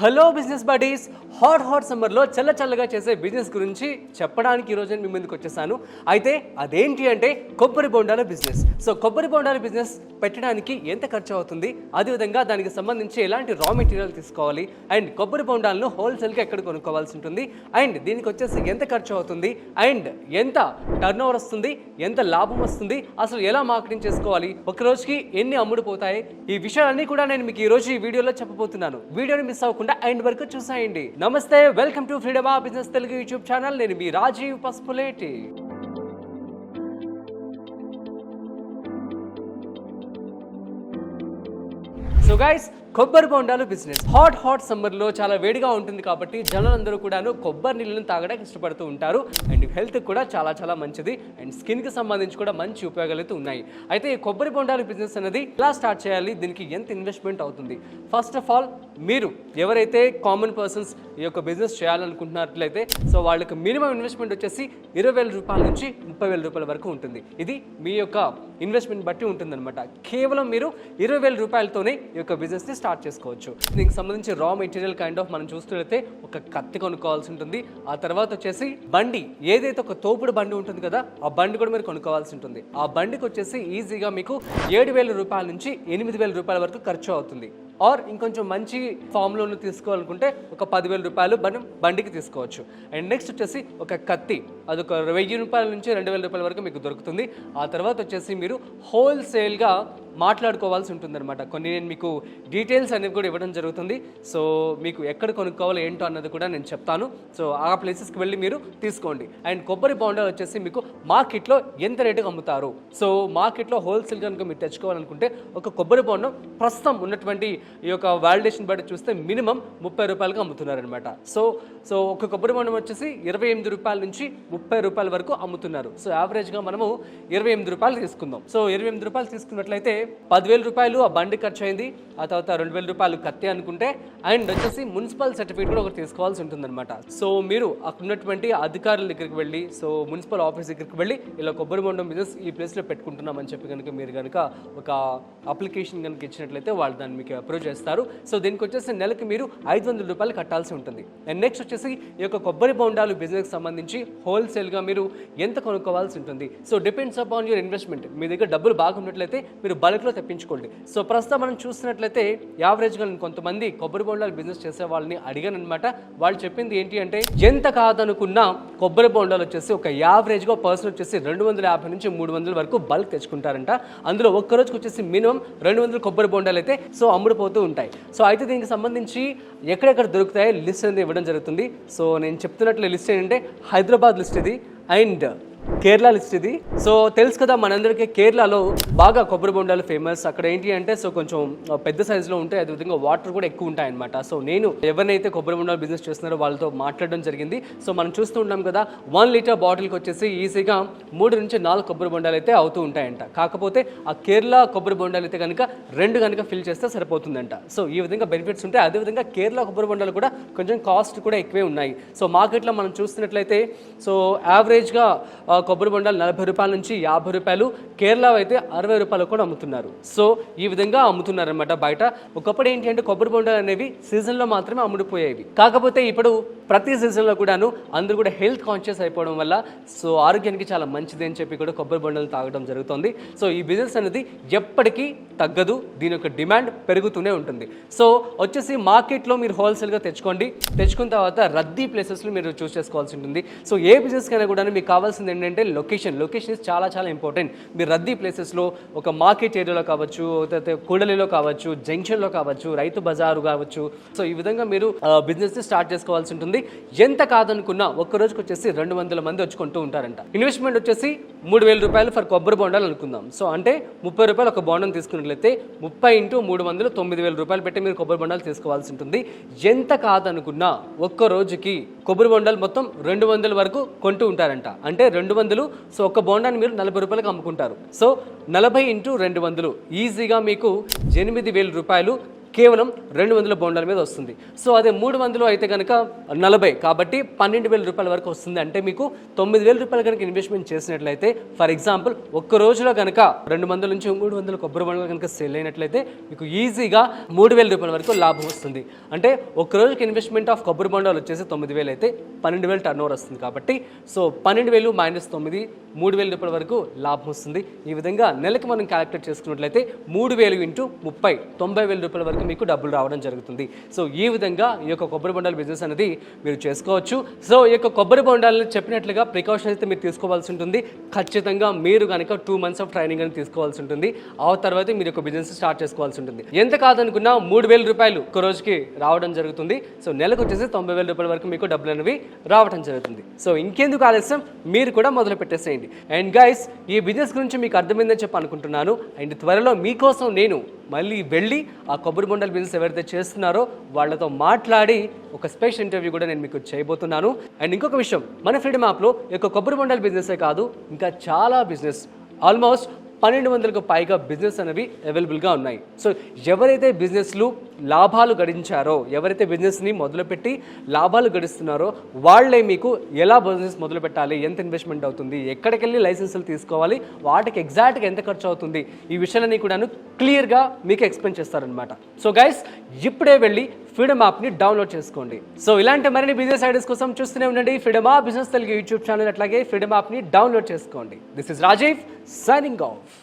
Hello business buddies, hot సమ్మర్లో చల్లగా చేసే బిజినెస్ గురించి చెప్పడానికి ఈరోజు నేను మీ ముందుకు వచ్చేసాను. అయితే అదేంటి అంటే కొబ్బరి బొండాల బిజినెస్. సో కొబ్బరి బొండాల బిజినెస్ పెట్టడానికి ఎంత ఖర్చు అవుతుంది, అదేవిధంగా దానికి సంబంధించి ఎలాంటి రా మెటీరియల్ తీసుకోవాలి, అండ్ కొబ్బరి బొండాలను హోల్సేల్గా ఎక్కడ కొనుక్కోవాల్సి ఉంటుంది, అండ్ దీనికి వచ్చేసి ఎంత ఖర్చు అవుతుంది, అండ్ ఎంత టర్న్ ఓవర్ వస్తుంది, ఎంత లాభం వస్తుంది, అసలు ఎలా మార్కెటింగ్ చేసుకోవాలి, ఒక రోజుకి ఎన్ని అమ్ముడుపోతాయి, ఈ విషయాలన్నీ కూడా నేను మీకు ఈ రోజు ఈ వీడియోలో చెప్పబోతున్నాను. వీడియోని మిస్ అవ్వకుండా ఎండ్ వరకు చూసేయండి. నమస్తే, welcome to freedom of business Telugu YouTube channel. నేను మీ రాజీవ్ పసుపులేటి. సో గైస్, కొబ్బరి బొండాలు బిజినెస్ హాట్ సమ్మర్లో చాలా వేడిగా ఉంటుంది కాబట్టి జనాలందరూ కూడాను కొబ్బరి నీళ్ళని తాగడానికి ఇష్టపడుతూ ఉంటారు. అండ్ హెల్త్ కూడా చాలా మంచిది, అండ్ స్కిన్కి సంబంధించి కూడా మంచి ఉపయోగాలు అయితే ఉన్నాయి. అయితే ఈ కొబ్బరి బొండాలు బిజినెస్ అనేది ఎలా స్టార్ట్ చేయాలి, దీనికి ఎంత ఇన్వెస్ట్మెంట్ అవుతుంది? ఫస్ట్ ఆఫ్ ఆల్, మీరు ఎవరైతే కామన్ పర్సన్స్ ఈ యొక్క బిజినెస్ చేయాలనుకుంటున్నట్లయితే సో వాళ్ళకి మినిమం ఇన్వెస్ట్మెంట్ వచ్చేసి 20,000 రూపాయల నుంచి 30,000 రూపాయల వరకు ఉంటుంది. ఇది మీ యొక్క ఇన్వెస్ట్మెంట్ బట్టి ఉంటుందన్నమాట. కేవలం మీరు 20,000 రూపాయలతోనే ఈ యొక్క బిజినెస్ని స్టార్ట్ చేసుకోవచ్చు. దీనికి సంబంధించి రా మెటీరియల్ మనం చూస్తున్నట్లయితే ఒక కత్తి కొనుక్కోవాల్సి ఉంటుంది. ఆ తర్వాత వచ్చేసి బండి, ఏదైతే ఒక తోపుడు బండి ఉంటుంది కదా, ఆ బండి కూడా మీరు కొనుక్కోవాల్సి ఉంటుంది. ఆ బండికి వచ్చేసి ఈజీగా మీకు 7,000 రూపాయల నుంచి 8,000 రూపాయల వరకు ఖర్చు అవుతుంది. ఆర్ ఇంకొంచెం మంచి ఫామ్ లోన్ తీసుకోవాలనుకుంటే ఒక 10,000 రూపాయలు మనం బండికి తీసుకోవచ్చు. అండ్ నెక్స్ట్ వచ్చేసి ఒక కత్తి, అది ఒక 1,000 రూపాయల నుంచి 2,000 రూపాయల వరకు మీకు దొరుకుతుంది. ఆ తర్వాత వచ్చేసి మీరు హోల్సేల్గా మాట్లాడుకోవాల్సి ఉంటుంది అనమాట. కొన్ని నేను మీకు డీటెయిల్స్ అనేవి కూడా ఇవ్వడం జరుగుతుంది. సో మీకు ఎక్కడ కొనుక్కోవాలి ఏంటో అన్నది కూడా నేను చెప్తాను. సో ఆ ప్లేసెస్కి వెళ్ళి మీరు తీసుకోండి. అండ్ కొబ్బరి బొండాలు వచ్చేసి మీకు మార్కెట్లో ఎంత రేటుకి అమ్ముతారు? సో మార్కెట్లో హోల్సేల్ కనుక మీరు తెచ్చుకోవాలనుకుంటే ఒక కొబ్బరి బొండం ప్రస్తుతం ఉన్నటువంటి ఈ యొక్క వాలిడేషన్ బట్టి చూస్తే మినిమం 30 రూపాయలకు అమ్ముతున్నారనమాట. సో ఒక కొబ్బరి బొండం వచ్చేసి 28 రూపాయల నుంచి 30 రూపాయల వరకు అమ్ముతున్నారు. సో యావరేజ్గా మనము 28 రూపాయలు తీసుకుందాం. సో 28 రూపాయలు తీసుకున్నట్లయితే 10,000 రూపాయలు ఆ బండి ఖర్చు అయింది. ఆ తర్వాత 2,000 రూపాయలు కత్తి అనుకుంటే, అండ్ వచ్చేసి మున్సిపల్ సర్టిఫికేట్ కూడా ఒకటి తీసుకోవాల్సి ఉంటుందన్నమాట. సో మీరు అక్కడ ఉన్నటువంటి అధికారుల దగ్గరికి వెళ్ళి, సో మున్సిపల్ ఆఫీస్ దగ్గరికి వెళ్ళి ఇలా కొబ్బరి బొండం బిజినెస్ ఈ ప్లేస్లో పెట్టుకుంటున్నామని చెప్పి కనుక మీరు కనుక ఒక అప్లికేషన్ కనుక ఇచ్చినట్లయితే వాళ్ళు దాన్ని మీకు అప్రూవ్ చేస్తారు. సో దీనికి వచ్చేసి నెలకి మీరు 500 రూపాయలు కట్టాల్సి ఉంటుంది. అండ్ నెక్స్ట్ వచ్చేసి ఈ యొక్క కొబ్బరి బొండాలు బిజినెస్ సంబంధించి హోల్సేల్గా మీరు ఎంత కొనుక్కోవాల్సి ఉంటుంది? So depends upon your investment. మీ దగ్గర డబ్బులు బాగా ఉన్నట్లయితే మీరు బల్క్లో తెప్పించుకోండి. సో ప్రస్తుతం మనం చూసినట్లయితే యావరేజ్గా నేను కొంతమంది కొబ్బరి బొండాలు బిజినెస్ చేసే వాళ్ళని అడిగాను అనమాట. వాళ్ళు చెప్పింది ఏంటి అంటే, ఎంత కాదనుకున్నా కొబ్బరి బొండాలు వచ్చేసి ఒక యావరేజ్గా పర్సన్ వచ్చేసి 250 నుంచి 300 వరకు బల్క్ తెచ్చుకుంటారంట. అందులో ఒక్క రోజుకి వచ్చేసి మినిమం 200 కొబ్బరి బొండాలు అయితే సో అమ్ముడుపోతూ ఉంటాయి. సో అయితే దీనికి సంబంధించి ఎక్కడెక్కడ దొరుకుతాయో లిస్ట్ అనేది ఇవ్వడం జరుగుతుంది. సో నేను చెప్తున్నట్లు లిస్ట్ ఏంటంటే హైదరాబాద్ లిస్ట్ ఇది, అండ్ కేరళ లిస్ట్ ఇది. సో తెలుసు కదా మనందరికీ కేరళలో బాగా కొబ్బరి బొండాలు ఫేమస్. అక్కడ ఏంటి అంటే సో కొంచెం పెద్ద సైజులో ఉంటాయి, అదేవిధంగా వాటర్ కూడా ఎక్కువ ఉంటాయి అనమాట. సో నేను ఎవరినైతే కొబ్బరి బొండాలు బిజినెస్ చేస్తున్నారో వాళ్ళతో మాట్లాడడం జరిగింది. సో మనం చూస్తూ ఉంటాం కదా, 1 లీటర్ బాటిల్కి వచ్చేసి ఈజీగా 3 నుంచి 4 కొబ్బరి బొండాలు అయితే అవుతూ ఉంటాయంట. కాకపోతే ఆ కేరళ కొబ్బరి బొండాలు అయితే కనుక 2 కనుక ఫిల్ చేస్తే సరిపోతుందంట. సో ఈ విధంగా బెనిఫిట్స్ ఉంటాయి. అదేవిధంగా కేరళ కొబ్బరి బొండాలు కూడా కొంచెం కాస్ట్ కూడా ఎక్కువే ఉన్నాయి. సో మార్కెట్లో మనం చూస్తున్నట్లయితే సో యావరేజ్గా కొబ్బరి బొండాలు 40 రూపాయల నుంచి 50 రూపాయలు, కేరళ అయితే 60 రూపాయలు కూడా అమ్ముతున్నారు. సో ఈ విధంగా అమ్ముతున్నారు అనమాట బయట. ఒకప్పుడు ఏంటి అంటే కొబ్బరి బొండాలు అనేవి సీజన్లో మాత్రమే అమ్ముడుపోయేవి. కాకపోతే ఇప్పుడు ప్రతి సీజన్లో కూడాను అందరూ కూడా హెల్త్ కాన్షియస్ అయిపోవడం వల్ల సో ఆరోగ్యానికి చాలా మంచిది అని చెప్పి కూడా కొబ్బరి బొండాలు తాగడం జరుగుతుంది. సో ఈ బిజినెస్ అనేది ఎప్పటికీ తగ్గదు, దీని యొక్క డిమాండ్ పెరుగుతూనే ఉంటుంది. సో వచ్చేసి మార్కెట్లో మీరు హోల్సేల్గా తెచ్చుకోండి. తెచ్చుకున్న తర్వాత రద్దీ ప్లేసెస్లో మీరు చూస్ చేసుకోవాల్సి ఉంటుంది. సో ఏ బిజినెస్ కైనా కూడా మీకు కావాల్సింది ఏంటంటే లొకేషన్ ఇస్ చాలా ఇంపార్టెంట్. మీరు రద్దీ ప్లేసెస్లో ఒక మార్కెట్ ఏరియాలో కావచ్చు, కూడలిలో కావచ్చు, జంక్షన్లో కావచ్చు, రైతు బజారు కావచ్చు. సో ఈ విధంగా మీరు బిజినెస్ స్టార్ట్ చేసుకోవాల్సి ఉంటుంది. ఎంత కాదనుకున్నా ఒక్క రోజుకి వచ్చేసి 200 మంది వచ్చి కొంటూ ఉంటారంట. ఇన్వెస్ట్మెంట్ వచ్చేసి 3,000 రూపాయలు ఫర్ కొబ్బరి బొండాలు అనుకుందాం. సో అంటే 30 రూపాయలు ఒక బొండం తీసుకున్నట్లయితే 30 × 300 9,000 రూపాయలు పెట్టి మీరు కొబ్బరి బొండాలు తీసుకోవాల్సి ఉంటుంది. ఎంత కాదనుకున్నా ఒక్క రోజుకి కొబ్బరి బొండాలు మొత్తం 200 వరకు కొంటూ ఉంటారంట. అంటే 200, సో ఒక బొండాన్ని మీరు 40 రూపాయలకు అమ్ముకుంటారు. సో 40 × 200 ఈజీగా మీకు 8,000 రూపాయలు కేవలం 200 బోండాల మీద వస్తుంది. సో అదే 300 అయితే కనుక 40, కాబట్టి 12,000 రూపాయల వరకు వస్తుంది. అంటే మీకు 9,000 రూపాయలు కనుక ఇన్వెస్ట్మెంట్ చేసినట్లయితే, ఫర్ ఎగ్జాంపుల్ ఒక్క రోజులో కనుక 200 నుంచి 300 కొబ్బరి బొండాలు కనుక సెల్ అయినట్లయితే మీకు ఈజీగా 3,000 రూపాయల వరకు లాభం వస్తుంది. అంటే ఒక్క రోజుకి ఇన్వెస్ట్మెంట్ ఆఫ్ కొబ్బరి బొండాలు వచ్చేసి 9,000 అయితే 12,000 టర్న్ ఓవర్ వస్తుంది. కాబట్టి సో 12,000 మైనస్ 9, 3,000 రూపాయల వరకు లాభం వస్తుంది. ఈ విధంగా నెలకు మనం క్యాలిక్యులేట్ చేసుకున్నట్లయితే 3,000 ఇంటూ 30, 90,000 రూపాయల వరకు మీకు డబ్బులు రావడం జరుగుతుంది. సో ఈ విధంగా ఈ యొక్క కొబ్బరి బొండాల బిజినెస్ అనేది మీరు చేసుకోవచ్చు. సో ఈ యొక్క కొబ్బరి బొండాలను చెప్పినట్లుగా ప్రికాషన్ అయితే మీరు తీసుకోవాల్సి ఉంటుంది. ఖచ్చితంగా మీరు కనుక 2 మంత్స్ ఆఫ్ ట్రైనింగ్ అని తీసుకోవాల్సి ఉంటుంది. ఆ తర్వాత మీరు ఒక బిజినెస్ స్టార్ట్ చేసుకోవాల్సి ఉంటుంది. ఎంత కాదనుకున్నా 3,000 రూపాయలు ఒక రోజుకి రావడం జరుగుతుంది. సో నెలకు వచ్చేసి 90,000 రూపాయల వరకు మీకు డబ్బులు అనేవి రావడం జరుగుతుంది. సో ఇంకెందుకు ఆలస్యం, మీరు కూడా మొదలు పెట్టేసేయండి. అండ్ గైస్, ఈ బిజినెస్ గురించి మీకు అర్థమైందని చెప్పి అనుకుంటున్నాను. అండ్ త్వరలో మీకోసం నేను మళ్ళీ వెళ్ళి ఆ కొబ్బరి బొండాల బిజినెస్ ఎవరైతే చేస్తున్నారో వాళ్ళతో మాట్లాడి ఒక స్పెషల్ ఇంటర్వ్యూ కూడా నేను మీకు చేయబోతున్నాను. అండ్ ఇంకొక విషయం, మన ఫ్రీడమ్ యాప్లో ఈ యొక్క కొబ్బరి బొండాల బిజినెసే కాదు, ఇంకా చాలా బిజినెస్, ఆల్మోస్ట్ 1,200కు పైగా బిజినెస్ అనేవి అవైలబుల్గా ఉన్నాయి. సో ఎవరైతే బిజినెస్లు లాభాలు గడించారో, ఎవరైతే బిజినెస్ని మొదలుపెట్టి లాభాలు గడిస్తున్నారో వాళ్ళే మీకు ఎలా బిజినెస్ మొదలు పెట్టాలి, ఎంత ఇన్వెస్ట్మెంట్ అవుతుంది, ఎక్కడికి వెళ్ళి లైసెన్సులు తీసుకోవాలి, వాటికి ఎగ్జాక్ట్గా ఎంత ఖర్చు అవుతుంది, ఈ విషయాలన్నీ కూడాను క్లియర్గా మీకు ఎక్స్ప్లెయిన్ చేస్తారనమాట. సో గైస్, ఇప్పుడే వెళ్ళి ఫ్రీడమ్ యాప్ని డౌన్లోడ్ చేసుకోండి. సో ఇలాంటి మరిన్ని బిజినెస్ ఐడియాస్ కోసం చూస్తూనే ఉండండి freedom app business Telugu YouTube channel. అట్లాగే ఫ్రీడమ్ యాప్ని డౌన్లోడ్ చేసుకోండి. This is Rajiv signing of.